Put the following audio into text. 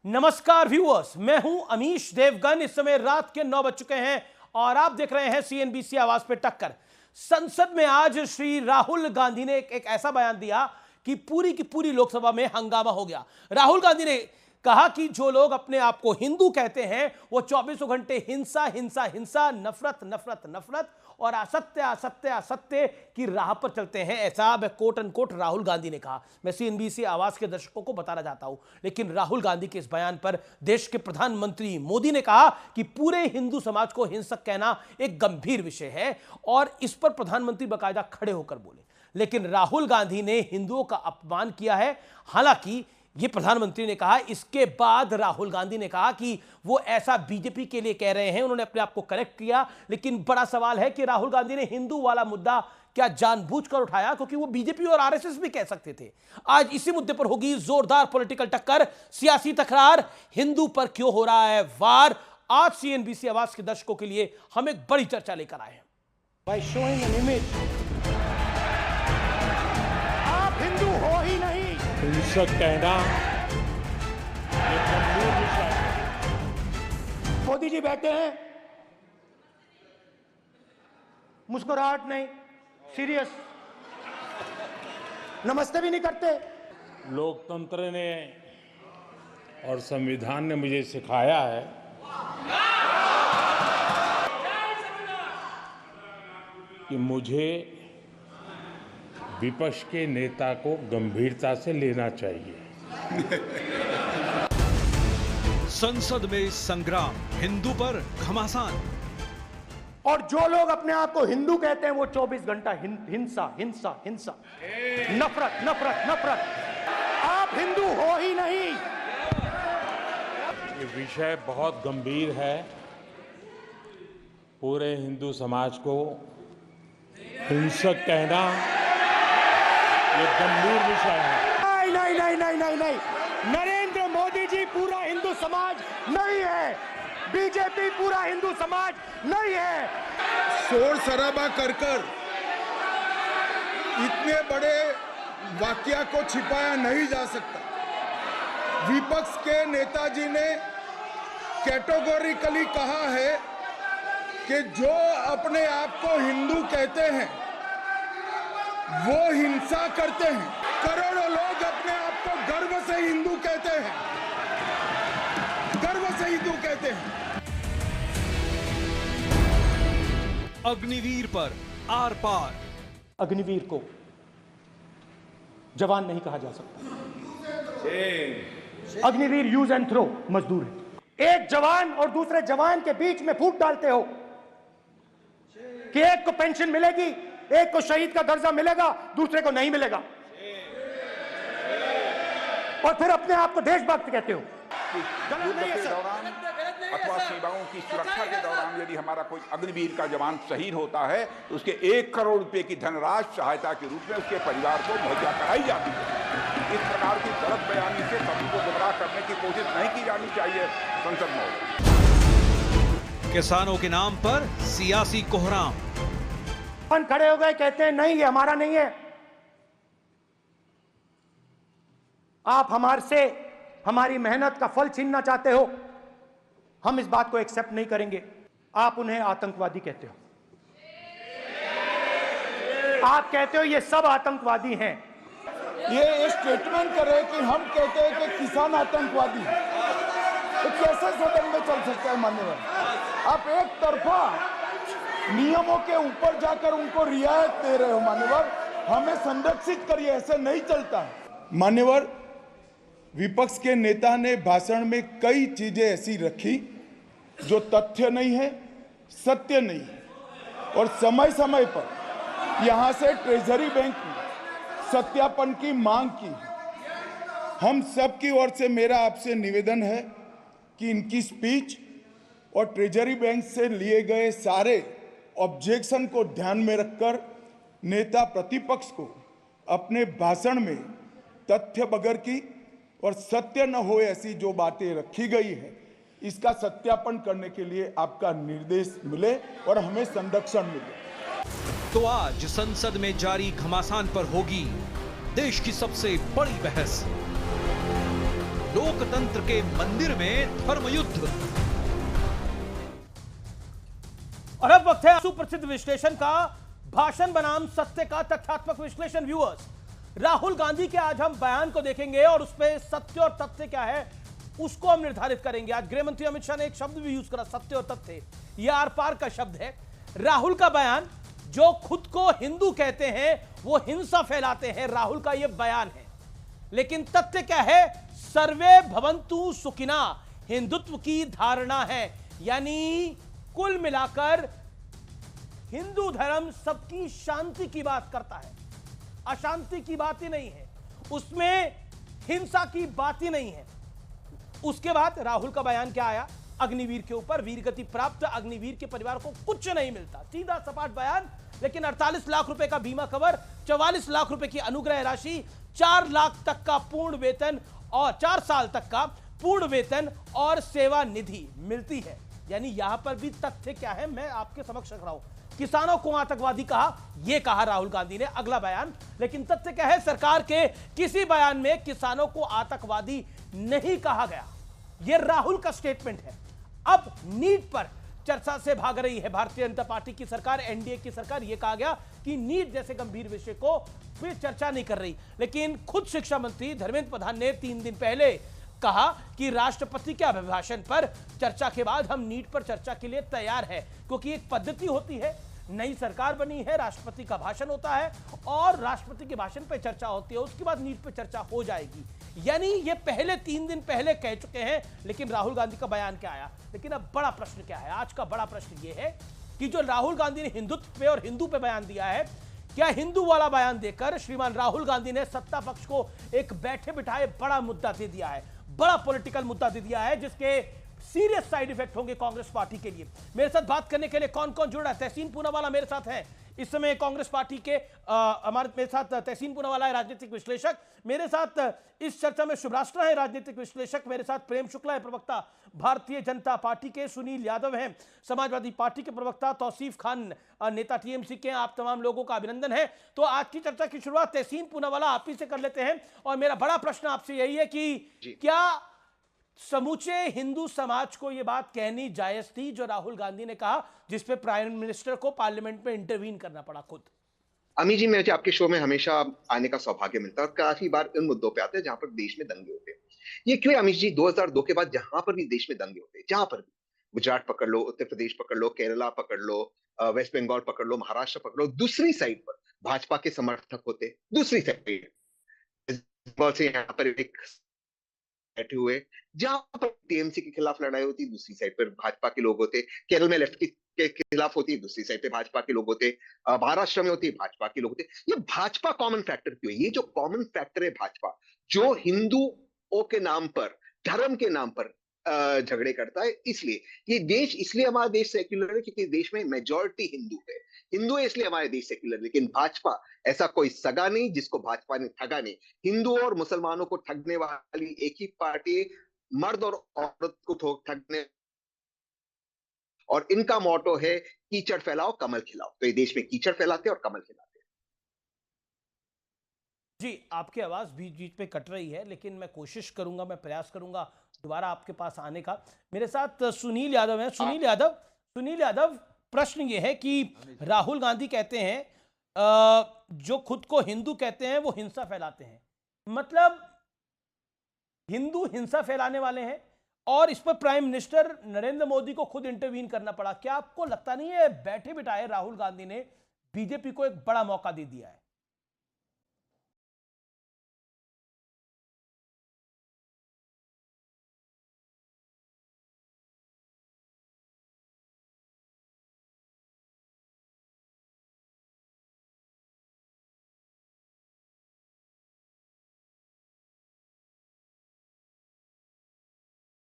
नमस्कार व्यूअर्स, मैं हूं अमीश देवगन। इस समय रात के 9 बज चुके हैं और आप देख रहे हैं सीएनबीसी आवाज पे टक्कर। संसद में आज श्री राहुल गांधी ने एक ऐसा बयान दिया कि पूरी की पूरी लोकसभा में हंगामा हो गया। राहुल गांधी ने कहा कि जो लोग अपने आप को हिंदू कहते हैं वो 24 घंटे हिंसा हिंसा हिंसा, नफरत नफरत नफरत और असत्य असत्य असत्य की राह पर चलते हैं। ऐसा कोट अनकोट राहुल गांधी ने कहा। मैं सीएनबीसी आवाज के दर्शकों को बताना चाहता हूं, लेकिन राहुल गांधी के इस बयान पर देश के प्रधानमंत्री मोदी ने कहा कि पूरे हिंदू समाज को हिंसक कहना एक गंभीर विषय है और इस पर प्रधानमंत्री बाकायदा खड़े होकर बोले। लेकिन राहुल गांधी ने हिंदुओं का अपमान किया है। हालांकि ये प्रधानमंत्री ने कहा, इसके बाद राहुल गांधी ने कहा कि वो ऐसा बीजेपी के लिए कह रहे हैं। उन्होंने अपने आप को करेक्ट किया, लेकिन बड़ा सवाल है कि राहुल गांधी ने हिंदू वाला मुद्दा क्या जानबूझकर उठाया, क्योंकि वो बीजेपी और आरएसएस भी कह सकते थे। आज इसी मुद्दे पर होगी जोरदार पॉलिटिकल टक्कर, सियासी तकरार। हिंदू पर क्यों हो रहा है वार? आज सीएनबीसी आवाज के दर्शकों के लिए हम एक बड़ी चर्चा लेकर आए हैं। By showing an image, आप हिंदू हो ही नहीं। हिंसक कहना ये गंभीर विषय है। मोदी जी बैठे हैं, मुस्कुराहट नहीं, सीरियस, नमस्ते भी नहीं करते। लोकतंत्र ने और संविधान ने मुझे सिखाया है कि मुझे विपक्ष के नेता को गंभीरता से लेना चाहिए। संसद में संग्राम, हिंदू पर घमासान। और जो लोग अपने आप को हिंदू कहते हैं वो 24 घंटा हिंसा हिंसा हिंसा, नफरत नफरत नफरत। आप हिंदू हो ही नहीं। ये विषय बहुत गंभीर है। पूरे हिंदू समाज को हिंसक कहना ये गंभीर विषय है। नहीं नहीं नहीं नहीं नहीं नहीं, नरेंद्र मोदी जी पूरा हिंदू समाज नहीं है, बीजेपी पूरा हिंदू समाज नहीं है। शोर शराबा कर इतने बड़े वाकया को छिपाया नहीं जा सकता। विपक्ष के नेताजी ने कैटेगोरिकली कहा है कि जो अपने आप को हिंदू कहते हैं वो हिंसा करते हैं। करोड़ों लोग अपने आप को गर्व से हिंदू कहते हैं, गर्व से हिंदू कहते हैं। अग्निवीर पर आर पार। अग्निवीर को जवान नहीं कहा जा सकता। अग्निवीर यूज एंड थ्रो मजदूर है। एक जवान और दूसरे जवान के बीच में फूट डालते हो कि एक को पेंशन मिलेगी, एक को शहीद का दर्जा मिलेगा, दूसरे को नहीं मिलेगा, और फिर अपने आप को देशभक्त कहते हो। युद्ध के दौरान अथवा सीमाओं की सुरक्षा के दौरान यदि हमारा कोई अग्निवीर का जवान शहीद होता है तो उसके 1 करोड़ रुपए की धनराशि सहायता के रूप में उसके परिवार को मुहैया कराई जाती है। इस प्रकार की गलत बयानी से सभी को गुमराह करने की कोशिश नहीं की जानी चाहिए। संसद में किसानों के नाम पर सियासी कोहराम। खड़े हो गए, कहते हैं नहीं ये हमारा नहीं है। आप हमारे से हमारी मेहनत का फल छीनना चाहते हो, हम इस बात को एक्सेप्ट नहीं करेंगे। आप उन्हें आतंकवादी कहते हो, आप कहते हो ये सब आतंकवादी हैं। ये स्टेटमेंट करे कि हम कहते हैं कि किसान आतंकवादी है, तो कैसे सदन में चल सकता है? मान्यवर, आप एक तरफा नियमों के ऊपर जाकर उनको रियायत दे रहे हो। मान्यवर, हमें संरक्षित करिए, ऐसे नहीं चलता है। मान्यवर, विपक्ष के नेता ने भाषण में कई चीजें ऐसी रखी जो तथ्य नहीं है, सत्य नहीं है, और समय समय पर यहां से ट्रेजरी बैंक में सत्यापन की मांग की। हम सब की ओर से मेरा आपसे निवेदन है कि इनकी स्पीच और ट्रेजरी बैंक से लिए गए सारे ऑब्जेक्शन को ध्यान में रखकर नेता प्रतिपक्ष को अपने भाषण में तथ्य बगैर की और सत्य न हो ऐसी जो बातें रखी गई है, इसका सत्यापन करने के लिए आपका निर्देश मिले और हमें संरक्षण मिले। तो आज संसद में जारी घमासान पर होगी देश की सबसे बड़ी बहस। लोकतंत्र के मंदिर में धर्मयुद्ध। और अब वक्त है सुप्रसिद्ध विश्लेषण का, भाषण बनाम सत्य का तथ्यात्मक विश्लेषण। व्यूअर्स, राहुल गांधी के आज हम बयान को देखेंगे और उसमें सत्य और तथ्य क्या है उसको हम निर्धारित करेंगे। आज गृह मंत्री अमित शाह ने एक शब्द भी यूज करा, सत्य और तथ्य। यह आर पार का शब्द है। राहुल का बयान, जो खुद को हिंदू कहते हैं वो हिंसा फैलाते हैं, राहुल का यह बयान है। लेकिन तथ्य क्या है? सर्वे भवन्तु सुखिना हिंदुत्व की धारणा है। यानी कुल मिलाकर हिंदू धर्म सबकी शांति की बात करता है, अशांति की बात ही नहीं है, उसमें हिंसा की बात ही नहीं है। उसके बाद राहुल का बयान क्या आया? अग्निवीर के ऊपर, वीरगति प्राप्त अग्निवीर के परिवार को कुछ नहीं मिलता। सीधा सपाट बयान। लेकिन 48 लाख रुपए का बीमा कवर, 44 लाख रुपए की अनुग्रह राशि, 4 लाख तक का पूर्ण वेतन और 4 साल तक का पूर्ण वेतन और सेवा निधि मिलती है। यानी यहां पर भी तथ्य क्या है मैं आपके समक्ष रख रहा हूं। किसानों को आतंकवादी कहा, यह कहा राहुल गांधी ने, अगला बयान। लेकिन तथ्य क्या है? सरकार के किसी बयान में किसानों को आतंकवादी नहीं कहा गया। यह राहुल का स्टेटमेंट है। अब नीट पर चर्चा से भाग रही है भारतीय जनता पार्टी की सरकार, एनडीए की सरकार। यह कहा गया कि नीट जैसे गंभीर विषय को फिर चर्चा नहीं कर रही। लेकिन खुद शिक्षा मंत्री धर्मेंद्र प्रधान ने 3 दिन पहले कहा कि राष्ट्रपति के अभिभाषण पर चर्चा के बाद हम नीट पर चर्चा के लिए तैयार है, क्योंकि एक पद्धति होती है, नई सरकार बनी है, राष्ट्रपति का भाषण होता है और राष्ट्रपति के भाषण पर चर्चा होती है, उसके बाद नीट पर चर्चा हो जाएगी। यानी ये पहले 3 दिन पहले कह चुके हैं। लेकिन राहुल गांधी का बयान क्या आया? लेकिन अब बड़ा प्रश्न क्या है? आज का बड़ा प्रश्न यह है कि जो राहुल गांधी ने हिंदुत्व पे और हिंदू पे बयान दिया है, क्या हिंदू वाला बयान देकर श्रीमान राहुल गांधी ने सत्ता पक्ष को एक बैठे बिठाए बड़ा मुद्दा दे दिया है, बड़ा पॉलिटिकल मुद्दा दे दिया है, जिसके सीरियस साइड इफेक्ट होंगे कांग्रेस पार्टी के लिए। मेरे साथ बात करने के लिए कौन कौन जुड़ रहा है? तहसीन पूनावाला मेरे साथ हैं इस समय, कांग्रेस पार्टी के मेरे साथ तहसीन पूनावाला है, राजनीतिक विश्लेषक। मेरे साथ इस चर्चा में शुभराष्ट्र है, राजनीतिक विश्लेषक। मेरे साथ प्रेम शुक्ला है, प्रवक्ता भारतीय जनता पार्टी के। सुनील यादव हैं, समाजवादी पार्टी के प्रवक्ता। तौसीफ खान नेता टीएमसी के। आप तमाम लोगों का अभिनंदन है। तो आज की चर्चा की शुरुआत तहसीन पूनावाला आप ही से कर लेते हैं। और मेरा बड़ा प्रश्न आपसे यही है कि क्या समूचे हिंदू समाज को यह बात कहनी जायज थी जो राहुल गांधी ने कहा, जिसपे प्राइम मिनिस्टर को पार्लियामेंट में इंटरवीन करना पड़ा खुद? अमी जी, मुझे आपके शो में हमेशा आने का सौभाग्य मिलता है और काफी बार इन मुद्दों पे आते हैं जहां पर देश में दंगे होते हैं। ये क्यों अमित जी? 2002 के बाद जहां पर भी देश में दंगे होते हैं, जहां पर भी, गुजरात पकड़ लो, उत्तर प्रदेश पकड़ लो, केरला पकड़ लो, वेस्ट बंगाल पकड़ लो, महाराष्ट्र पकड़ लो, दूसरी साइड पर भाजपा के समर्थक होते, दूसरी साइड से यहाँ पर एक बैठे हुए, जहां पर टीएमसी के खिलाफ लड़ाई होती, दूसरी साइड पर भाजपा के लोग होते, केरल में लेफ्ट के खिलाफ होती, दूसरी साइड पे भाजपा के लोग होते, महाराष्ट्र में होती, भाजपा के लोग होते। ये भाजपा कॉमन फैक्टर क्यों है? ये जो कॉमन फैक्टर है भाजपा, जो हिंदुओं के नाम पर, धर्म के नाम पर झगड़े करता है, इसलिए ये देश, इसलिए हमारा देश सेक्युलर है क्योंकि देश में मेजॉरिटी हिंदू है। हिंदू है इसलिए हमारे देश सेक्युलर। लेकिन भाजपा ऐसा कोई सगा नहीं जिसको भाजपा ने ठगा नहीं। हिंदुओं और मुसलमानों को ठगने वाली एक ही पार्टी, मर्द और औरत को ठगने, और इनका मोटो है कीचड़ फैलाओ कमल खिलाओ। तो ये देश में कीचड़ फैलाते और कमल खिलाते। जी, आपकी आवाज बीच बीच पे कट रही है, लेकिन मैं कोशिश करूंगा, मैं प्रयास करूंगा दोबारा आपके पास आने का। मेरे साथ सुनील यादव हैं। सुनील यादव, प्रश्न ये है कि राहुल गांधी कहते हैं जो खुद को हिंदू कहते हैं वो हिंसा फैलाते हैं, मतलब हिंदू हिंसा फैलाने वाले हैं, और इस पर प्राइम मिनिस्टर नरेंद्र मोदी को खुद इंटरवीन करना पड़ा। क्या आपको लगता नहीं है बैठे बिठाए राहुल गांधी ने बीजेपी को एक बड़ा मौका दे दिया है?